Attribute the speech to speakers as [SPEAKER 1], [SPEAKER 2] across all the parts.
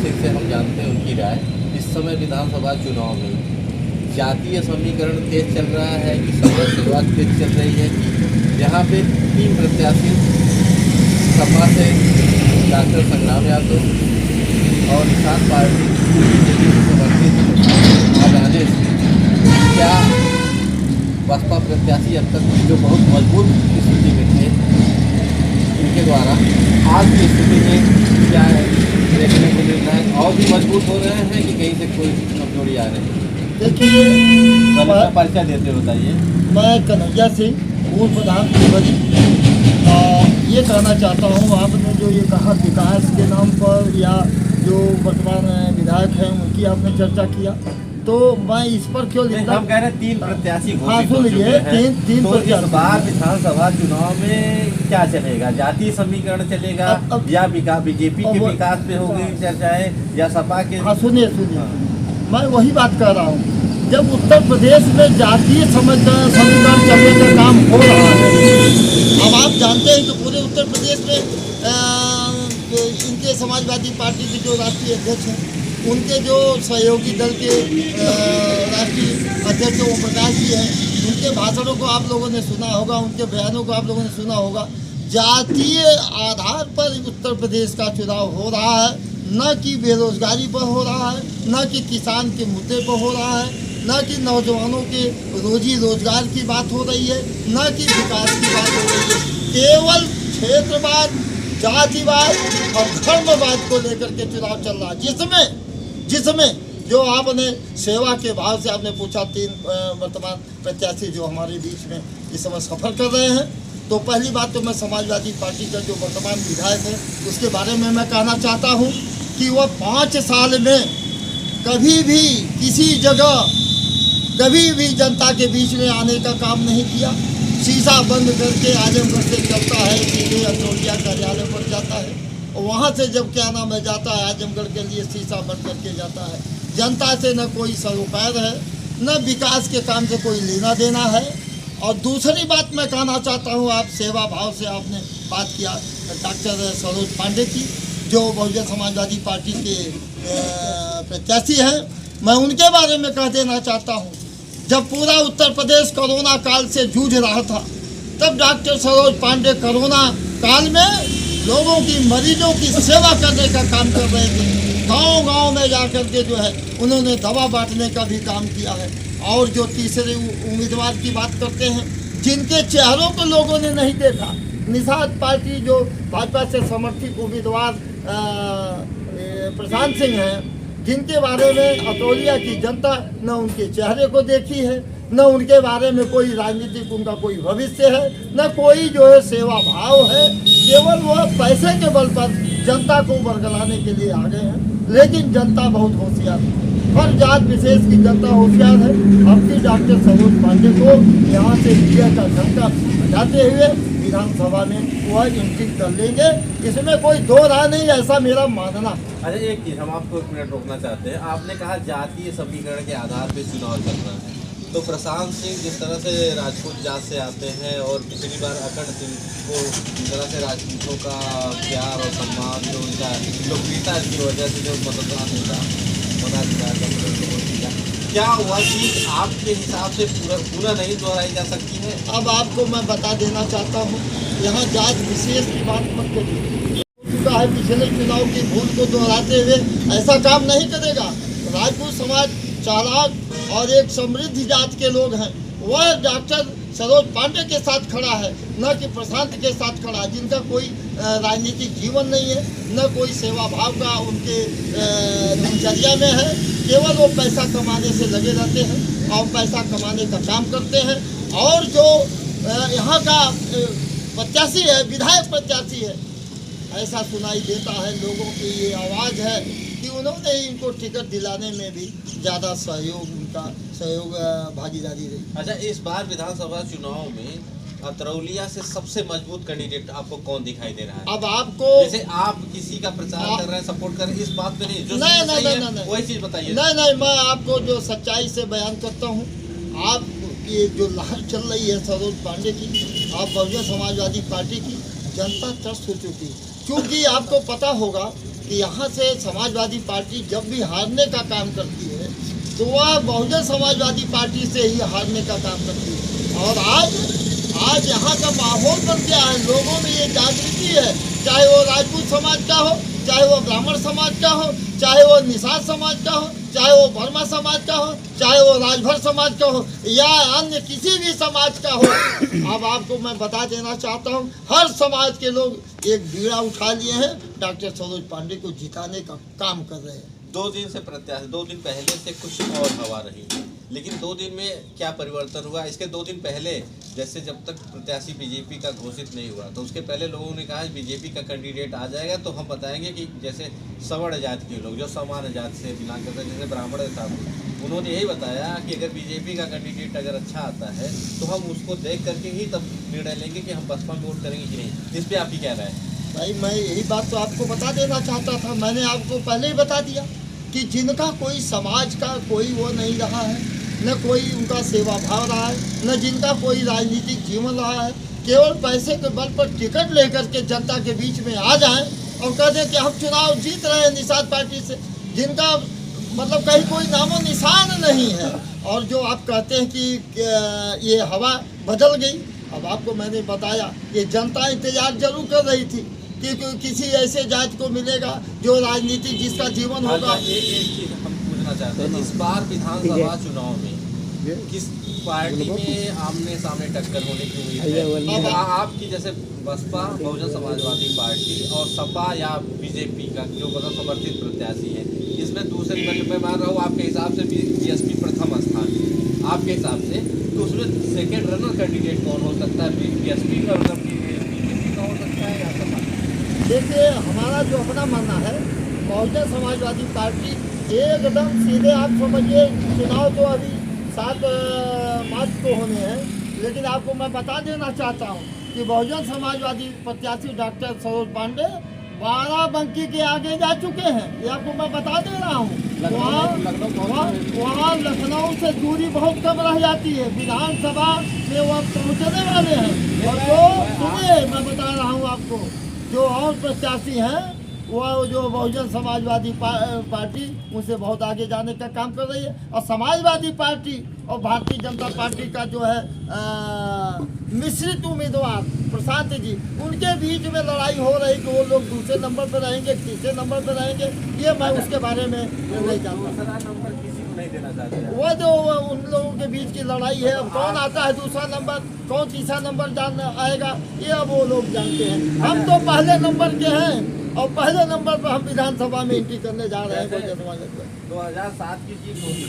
[SPEAKER 1] सिंह से हम जानते हैं उनकी राय। इस समय विधानसभा चुनाव में जातीय समीकरण तेज चल रहा है कि शुरुआत तेज चल रही है कि यहाँ पे 3 प्रत्याशी सपा से डॉक्टर संग्राम यादव और किसान पार्टी बीजेपी से समर्थित आ जाने से क्या बसपा प्रत्याशी अब तक जो बहुत मजबूत स्थिति में थे इनके द्वारा आज की स्थिति में क्या देखने को मिल रहा है, और भी मजबूत हो रहे हैं कि कहीं से कोई कमजोरी आ रही है?
[SPEAKER 2] देखिए,
[SPEAKER 1] परिचय देते बताइए।
[SPEAKER 2] मैं कन्हैया सिंह, पूर्व प्रधान ये कहना चाहता हूँ, आपने जो ये कहा विकास के नाम पर या जो वर्तमान विधायक हैं उनकी आपने चर्चा किया, तो मैं इस पर क्यों लिखता?
[SPEAKER 1] हम कह रहे हैं 3 प्रत्याशी
[SPEAKER 2] हाँ, सुन लीजिए, तीन
[SPEAKER 1] तो इस बार विधानसभा चुनाव में क्या चलेगा? जातीय समीकरण चलेगा या बीजेपी के विकास पे होगी चर्चाएं या सपा के?
[SPEAKER 2] हाँ, सुनिए, मैं वही बात कर रहा हूँ। जब उत्तर प्रदेश में जातीय समीकरण चलने का काम हो रहा है, अब आप जानते हैं कि पूरे उत्तर प्रदेश में इनके समाजवादी पार्टी के जो राष्ट्रीय अध्यक्ष हैं, उनके जो सहयोगी दल के राष्ट्रीय अध्यक्ष ओम प्रकाश जी हैं, उनके भाषणों को आप लोगों ने सुना होगा, उनके बयानों को आप लोगों ने सुना होगा। जातीय आधार पर उत्तर प्रदेश का चुनाव हो रहा है, न कि बेरोजगारी पर हो रहा है, न कि किसान के मुद्दे पर हो रहा है, न कि नौजवानों के रोजी रोजगार की बात हो रही है, न कि विकास की बात हो रही है। केवल क्षेत्रवाद, जातिवाद और धर्मवाद को लेकर के चुनाव चल रहा है, जिसमें जो आपने सेवा के भाव से आपने पूछा 3 वर्तमान प्रत्याशी जो हमारे बीच में इस समय सफर कर रहे हैं। तो पहली बात तो मैं समाजवादी पार्टी का जो वर्तमान विधायक है उसके बारे में मैं कहना चाहता हूं कि वह 5 साल में कभी भी किसी जगह कभी भी जनता के बीच में आने का काम नहीं किया। शीशा बंद करके आजमगढ़ से चलता है, सीधे अतरौलिया कार्यालय पर जाता है और वहाँ से जब क्या नाम है जाता है आजमगढ़ के लिए शीशा बंद करके जाता है। जनता से न कोई सरोकार है, न विकास के काम से कोई लेना देना है। और दूसरी बात मैं कहना चाहता हूँ, आप सेवा भाव से आपने बात किया डॉक्टर सरोज पांडे की, जो बहुजन समाजवादी पार्टी के प्रत्याशी हैं। मैं उनके बारे में कह देना चाहता हूँ, जब पूरा उत्तर प्रदेश कोरोना काल से जूझ रहा था, तब डॉक्टर सरोज पांडे कोरोना काल में लोगों की, मरीजों की सेवा करने का काम कर रहे थे। गांव-गांव में जाकर के जो है उन्होंने दवा बांटने का भी काम किया है। और जो तीसरे उम्मीदवार की बात करते हैं, जिनके चेहरों को लोगों ने नहीं देखा, निषाद पार्टी जो भाजपा से समर्थित उम्मीदवार प्रशांत सिंह हैं, जिनके बारे में अतरौलिया की जनता न उनके चेहरे को देखी है, न उनके बारे में कोई राजनीतिक उनका कोई भविष्य है, न कोई जो है सेवा भाव है। केवल वह पैसे के बल पर जनता को बरगलाने के लिए आ गए हैं। लेकिन जनता बहुत होशियार है, हर जात विशेष की जनता होशियार है। अब भी डॉक्टर सरोज पांडे को यहाँ से विजय का झंडा बजाते हुए विधानसभा में वह एंट्री कर लेंगे, इसमें कोई दो राय नहीं, ऐसा मेरा मानना।
[SPEAKER 1] अच्छा, एक चीज़ हम आपको 1 मिनट रोकना चाहते हैं। आपने कहा जातीय समीकरण के आधार पर चुनाव चल रहा है, तो प्रशांत सिंह जिस तरह से राजपूत जात से आते हैं और पिछली बार अकड़ सिंह को जिस तरह से राजपूतों का प्यार और सम्मान, जो उनका लोकप्रियता की वजह से जो मतदान मिला, मताधिकार का प्रयोग किया, क्या वह चीज़ आपके हिसाब से पूरा नहीं दोहराई जा सकती है?
[SPEAKER 2] अब आपको मैं बता देना चाहता हूँ, यहाँ जात विशेष की बात मत करिए। चुका है पिछले चुनाव की भूल को दोहराते हुए ऐसा काम नहीं करेगा। राजपूत समाज चालाक और एक समृद्ध जात के लोग हैं, वह डॉक्टर सरोज पांडे के साथ खड़ा है, न कि प्रशांत के साथ खड़ा है, जिनका कोई राजनीतिक जीवन नहीं है, न कोई सेवा भाव का उनके दिनचर्या में है। केवल वो पैसा कमाने से लगे रहते हैं और पैसा कमाने का काम करते हैं। और जो यहाँ का प्रत्याशी है, विधायक प्रत्याशी है, ऐसा सुनाई देता है, लोगों की ये आवाज़ है कि उन्होंने इनको टिकट दिलाने में भी ज़्यादा सहयोग भागीदारी रही।
[SPEAKER 1] अच्छा, इस बार विधानसभा चुनाव में अतरौलिया से सबसे मजबूत कैंडिडेट आपको कौन दिखाई दे रहा है?
[SPEAKER 2] अब आपको, जैसे
[SPEAKER 1] आप किसी का प्रचार कर रहे हैं, सपोर्ट कर रहे हैं, इस बात पे नहीं, जो
[SPEAKER 2] नहीं,
[SPEAKER 1] वही चीज़ बताइए।
[SPEAKER 2] नहीं, मैं आपको जो सच्चाई से बयान करता हूँ। आप ये जो लहर चल रही है सरोज पांडे की, आप बहुजन समाजवादी पार्टी की, जनता त्रस्त हो चुकी है। क्योंकि आपको पता होगा कि यहाँ से समाजवादी पार्टी जब भी हारने का काम करती है तो वह बहुजन समाजवादी पार्टी से ही हारने का काम करती है। और आज यहाँ का माहौल बन गया है, लोगों में ये जागृति है, चाहे वो राजपूत समाज का हो, चाहे वो ब्राह्मण समाज का हो, चाहे वो निषाद समाज का हो, चाहे वो वर्मा समाज का हो, चाहे वो राजभर समाज का हो या अन्य किसी भी समाज का हो। अब आपको मैं बता देना चाहता हूँ, हर समाज के लोग एक बीड़ा उठा लिए हैं, डॉक्टर सरोज पांडे को जिताने का काम कर रहे हैं।
[SPEAKER 1] 2 दिन से प्रत्याशी 2 दिन पहले से कुछ और हवा रही, लेकिन 2 दिन में क्या परिवर्तन हुआ? इसके 2 दिन पहले जैसे जब तक प्रत्याशी बीजेपी का घोषित नहीं हुआ तो उसके पहले लोगों ने कहा बीजेपी का कैंडिडेट आ जाएगा तो हम बताएंगे कि जैसे सवर्ण जाति के लोग जो सामान्य जाति से बिलोंग करते हैं, जैसे ब्राह्मण था, उन्होंने यही बताया कि अगर बीजेपी का कैंडिडेट अगर अच्छा आता है तो हम उसको देख करके ही तब निर्णय लेंगे कि हम बसपा में वोट करेंगे कि नहीं। इस पर आप ही कह रहे हैं?
[SPEAKER 2] भाई मैं यही बात तो आपको बता देना चाहता था, मैंने आपको पहले ही बता दिया कि जिनका कोई समाज का कोई वो नहीं रहा है, न कोई उनका सेवा भाव रहा है, न जिनका कोई राजनीतिक जीवन रहा है, केवल पैसे के बल पर टिकट लेकर के जनता के बीच में आ जाएं और कह दें कि हम चुनाव जीत रहे हैं निषाद पार्टी से, जिनका मतलब कहीं कोई नामो निशान नहीं है। और जो आप कहते हैं कि ये हवा बदल गई, अब आपको मैंने बताया ये जनता इंतजार जरूर कर रही थी कि किसी ऐसे जाति को मिलेगा जो राजनीतिक जिसका जीवन होगा।
[SPEAKER 1] एक चीज हम पूछना चाहते हैं, इस बार विधानसभा चुनाव में किस पार्टी में आमने सामने टक्कर होने की उम्मीद है? अब आपकी जैसे बसपा बहुजन समाजवादी पार्टी और सपा या बीजेपी का जो बदल समर्थित प्रत्याशी है, इसमें दूसरी मैं मान रहा हूँ आपके हिसाब से बीएसपी प्रथम स्थान, आपके हिसाब से तो उसमें सेकेंड रनर कैंडिडेट कौन हो सकता है? बीएसपी का मतलब बीजेपी का हो सकता है या सपा?
[SPEAKER 2] देखिए हमारा जो अपना मानना है, बहुजन समाजवादी पार्टी एकदम सीधे आप समझिए, चुनाव तो अभी 7 मार्च को होने हैं, लेकिन आपको मैं बता देना चाहता हूँ कि बहुजन समाजवादी प्रत्याशी डॉक्टर सरोज पांडे बाराबंकी के आगे जा चुके हैं, ये आपको मैं बता दे रहा हूँ। वहाँ लखनऊ से दूरी बहुत कम रह जाती है, विधानसभा में वह पहुँचने वाले हैं। और जो सुनिए मैं बता रहा हूँ आपको, जो और प्रत्याशी हैं वह जो बहुजन समाजवादी पार्टी उनसे बहुत आगे जाने का काम कर रही है। और समाजवादी पार्टी और भारतीय जनता पार्टी का जो है मिश्रित उम्मीदवार प्रशांत जी, उनके बीच में लड़ाई हो रही कि वो लोग दूसरे नंबर पर रहेंगे, तीसरे नंबर पर रहेंगे, ये मैं उसके बारे में नहीं जानता।
[SPEAKER 1] नंबर किसी को नहीं देना चाहते,
[SPEAKER 2] वो जो उन लोगों के बीच की लड़ाई है, अब कौन आता है दूसरा नंबर, कौन तीसरा नंबर जान आएगा, ये अब वो लोग जानते हैं। हम तो पहले नंबर के हैं और पहले नंबर पर हम विधानसभा में एंट्री करने जा रहे हैं।
[SPEAKER 1] 2007 की जीत होगी,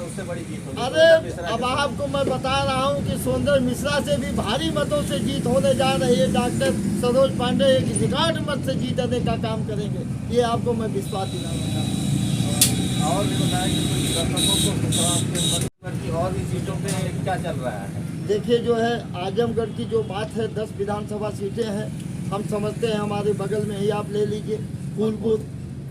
[SPEAKER 1] उससे बड़ी जीत होगी।
[SPEAKER 2] अरे अब आपको मैं बता रहा हूँ कि सुंदर मिश्रा से भी भारी मतों से जीत होने जा रही है। डॉक्टर सरोज पांडे एक रिकॉर्ड मत से जीतने का काम करेंगे, ये आपको मैं विश्वास दिलाना चाहता हूँ।
[SPEAKER 1] और भी बताएं कि दर्शकों को और भी सीटों पे क्या चल रहा है?
[SPEAKER 2] देखिए जो है आजमगढ़ की जो बात है, 10 विधानसभा सीटें हैं, हम समझते हैं हमारे बगल में ही आप ले लीजिए,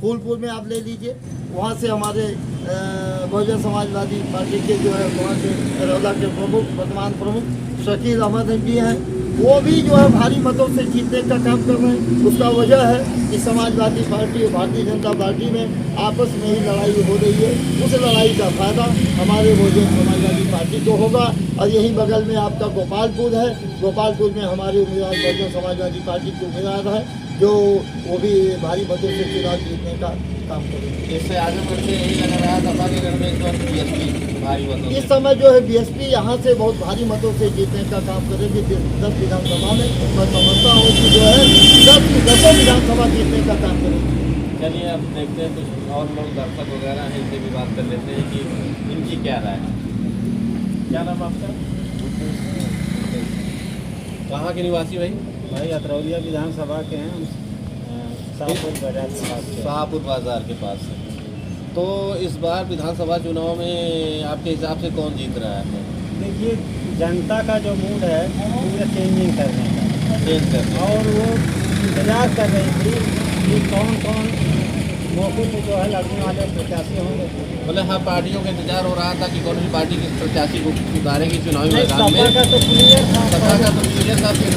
[SPEAKER 2] फूलपुर में आप ले लीजिए, वहाँ से हमारे बहुजन समाजवादी पार्टी के जो है वहाँ से रौला के प्रमुख वर्तमान प्रमुख शकील अहमद जी हैं, वो भी जो है भारी मतों से जीतने का काम कर रहे हैं। उसका वजह है कि समाजवादी पार्टी और भारतीय जनता पार्टी में आपस में ही लड़ाई हो रही है। उस लड़ाई का फायदा हमारे बहुजन समाजवादी पार्टी को होगा। और यहीं बगल में आपका गोपालपुर है, गोपालपुर में हमारे उम्मीदवार बहुजन समाजवादी पार्टी के उम्मीदवार है, जो वो भी भारी मतों से चुनाव जीतने का काम करेंगे।
[SPEAKER 1] इससे आजमगढ़ से यही लग रहा था सपा के घर में इस बार बीएसपी भारी मतों
[SPEAKER 2] इस समय जो है बीएसपी यहाँ से बहुत भारी मतों से जीतने का काम करेगी। 10 विधानसभा में मैं समझता हूँ कि जो है 10 विधानसभा जीतने का काम करेगी।
[SPEAKER 1] चलिए अब देखते हैं कुछ और लोग दर्शक वगैरह हैं, इनसे भी बात कर लेते हैं कि इनकी क्या राय है। क्या नाम आपका? कहाँ के निवासी भाई?
[SPEAKER 3] भाई अतरौलिया विधानसभा के हैं, शाहपुर बाजार के पास।
[SPEAKER 1] शाहपुर बाजार के पास है। तो इस बार विधानसभा चुनाव में आपके हिसाब से कौन जीत रहा है?
[SPEAKER 3] देखिए जनता का जो मूड है पूरा चेंजिंग करने का, और वो इंतजार कर रही थी कि कौन कौन मौके पे जो है लड़ने वाले प्रत्याशी होंगे।
[SPEAKER 1] मतलब हर पार्टियों का इंतजार हो रहा था कि कौन सी पार्टी किस प्रत्याशी को उतारेगी चुनावी मैदान में।
[SPEAKER 3] सपा का तो क्लियर था,
[SPEAKER 1] सपा का तो क्लियर था, फिर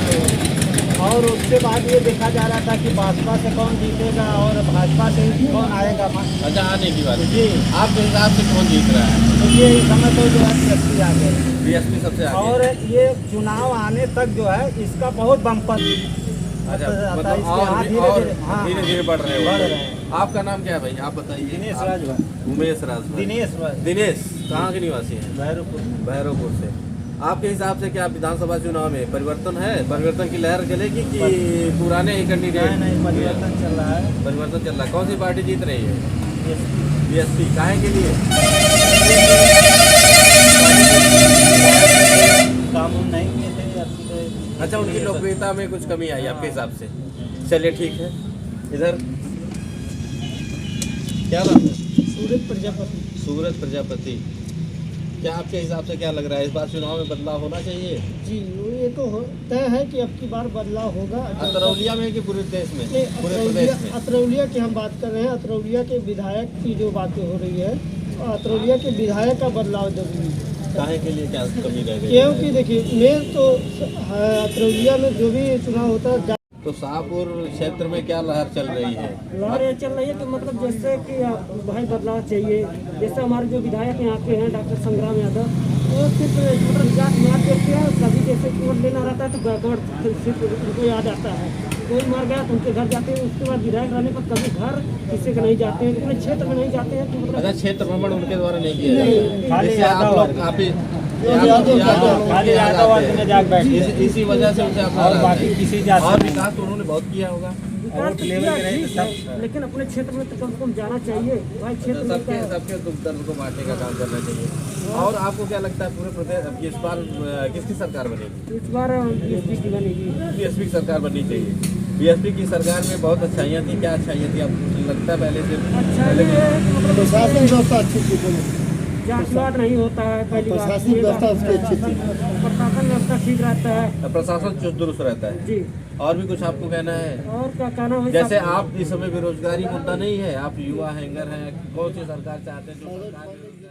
[SPEAKER 3] और उसके बाद ये देखा जा रहा था कि भाजपा से कौन जीतेगा और भाजपा से कौन आएगा।
[SPEAKER 1] अच्छा, आने की बात
[SPEAKER 3] जी,
[SPEAKER 1] आपके हिसाब से कौन जीत रहा है?
[SPEAKER 3] तो ये इस समय तो जो है बीएसपी आ गए,
[SPEAKER 1] बीएसपी सबसे आगे
[SPEAKER 3] और
[SPEAKER 1] है।
[SPEAKER 3] ये चुनाव आने तक जो है इसका बहुत बम्पर
[SPEAKER 1] अच्छा,
[SPEAKER 3] आता
[SPEAKER 1] मतलब
[SPEAKER 3] इसके
[SPEAKER 1] और
[SPEAKER 3] हाथ
[SPEAKER 1] धीरे धीरे बढ़ रहे
[SPEAKER 3] बढ़
[SPEAKER 1] हो।
[SPEAKER 3] रहे हैं।
[SPEAKER 1] आपका नाम क्या है भाई, आप बताइए?
[SPEAKER 3] दिनेश
[SPEAKER 1] आप-
[SPEAKER 3] राजभर।
[SPEAKER 1] उमेश राजभर।
[SPEAKER 3] दिनेश
[SPEAKER 1] दिनेश कहाँ के निवासी हैं?
[SPEAKER 3] भैरवपुर।
[SPEAKER 1] भैरवपुर से। आपके हिसाब से क्या विधानसभा चुनाव में परिवर्तन है, परिवर्तन की लहर चलेगी कि पुराने ही कैंडिडेट?
[SPEAKER 3] नहीं, परिवर्तन चल रहा है।
[SPEAKER 1] परिवर्तन चल रहा है। कौन सी पार्टी जीत रही है?
[SPEAKER 3] BSP।
[SPEAKER 1] बीएसपी। काहे के लिए?
[SPEAKER 3] काम उम नहीं किए थे अब तो।
[SPEAKER 1] अच्छा, उनकी लोकप्रियता में कुछ कमी आई आपके हिसाब से? चलिए ठीक है। इधर क्या बात है?
[SPEAKER 3] सूरज प्रजापति।
[SPEAKER 1] सूरज प्रजापति, क्या आपके हिसाब से क्या लग रहा है, इस बार चुनाव में बदलाव होना चाहिए?
[SPEAKER 3] जी, ये तो तय है कि अब की बार बदलाव होगा।
[SPEAKER 1] अतरौलिया में कि पूरे देश में?
[SPEAKER 3] नहीं,
[SPEAKER 1] पूरे प्रदेश में?
[SPEAKER 3] अतरौलिया की हम बात कर रहे हैं। अतरौलिया के विधायक की जो बातें हो रही है, अतरौलिया के विधायक का बदलाव जरूरी है।
[SPEAKER 1] काहे के लिए क्या कमी रह गई?
[SPEAKER 3] क्योंकि देखिए, मेन तो अतरौलिया में जो भी चुनाव होता है,
[SPEAKER 1] तो शाहपुर क्षेत्र में क्या लहर चल रही है?
[SPEAKER 4] लहर ये चल रही है कि मतलब जैसे कि भाई बदलाव चाहिए। जैसे हमारे जो विधायक यहाँ पे हैं डॉक्टर संग्राम यादव, वो सिर्फ मतलब जात मार देते हैं। कभी जैसे वोट लेना रहता है तो बैकवर्ड सिर्फ उनको याद आता है, कोई मर गया तो उनके घर जाते हैं। उसके बाद विधायक रहने पर कभी घर किसी के नहीं जाते हैं, अपने क्षेत्र में नहीं जाते हैं। तो मतलब
[SPEAKER 1] अच्छा, क्षेत्र भ्रमण उनके द्वारा नहीं किया
[SPEAKER 4] नहीं,
[SPEAKER 1] जाता?
[SPEAKER 3] खाली
[SPEAKER 1] जैसे आप
[SPEAKER 3] यादव
[SPEAKER 1] लोग काफी
[SPEAKER 3] खाली यादव वर्ग में जाके बैठे।
[SPEAKER 1] इसी वजह से उनसे आप
[SPEAKER 3] और
[SPEAKER 1] नाराज
[SPEAKER 3] बाकी
[SPEAKER 1] हैं।
[SPEAKER 3] किसी जात
[SPEAKER 1] और
[SPEAKER 3] से नहीं।
[SPEAKER 1] विकास तो उन्होंने बहुत किया होगा।
[SPEAKER 4] विकास तो किया ठीक है, लेकिन अपने क्षेत्र में तो कम से कम जाना चाहिए भाई। क्षेत्र में
[SPEAKER 1] सबके
[SPEAKER 4] क्या है?
[SPEAKER 1] सबके दुख दर्द को बांटने का काम करना चाहिए। और आपको क्या लगता है पूरे प्रदेश अब इस बार किसकी सरकार बनेगी?
[SPEAKER 4] इस बार बीएसपी की बनेगी।
[SPEAKER 1] बीएसपी की सरकार बननी चाहिए। बीएसपी की सरकार में बहुत अच्छाइयाँ थी, क्या अच्छाइयाँ थी आपको लगता है पहले से?
[SPEAKER 4] अच्छा ये है कि मतलब
[SPEAKER 2] प्रशासन व्यवस्था अच्छी थी,
[SPEAKER 4] जांच वाट नहीं होता है पहली बात।
[SPEAKER 2] प्रशासनिक व्यवस्था उसकी अच्छी थी।
[SPEAKER 4] प्रशासन व्यवस्था ठीक रहता है
[SPEAKER 1] प्रशासन चुस्त दुरुस्त रहता है।
[SPEAKER 4] जी।
[SPEAKER 1] और भी कुछ आपको कहना है?
[SPEAKER 4] और क्या कहना है?
[SPEAKER 1] जैसे आप इस समय बेरोजगारी मुद्दा नहीं है, आप युवा हैंगर हैं, कौन सी सरकार चाहते हैं जो सरकार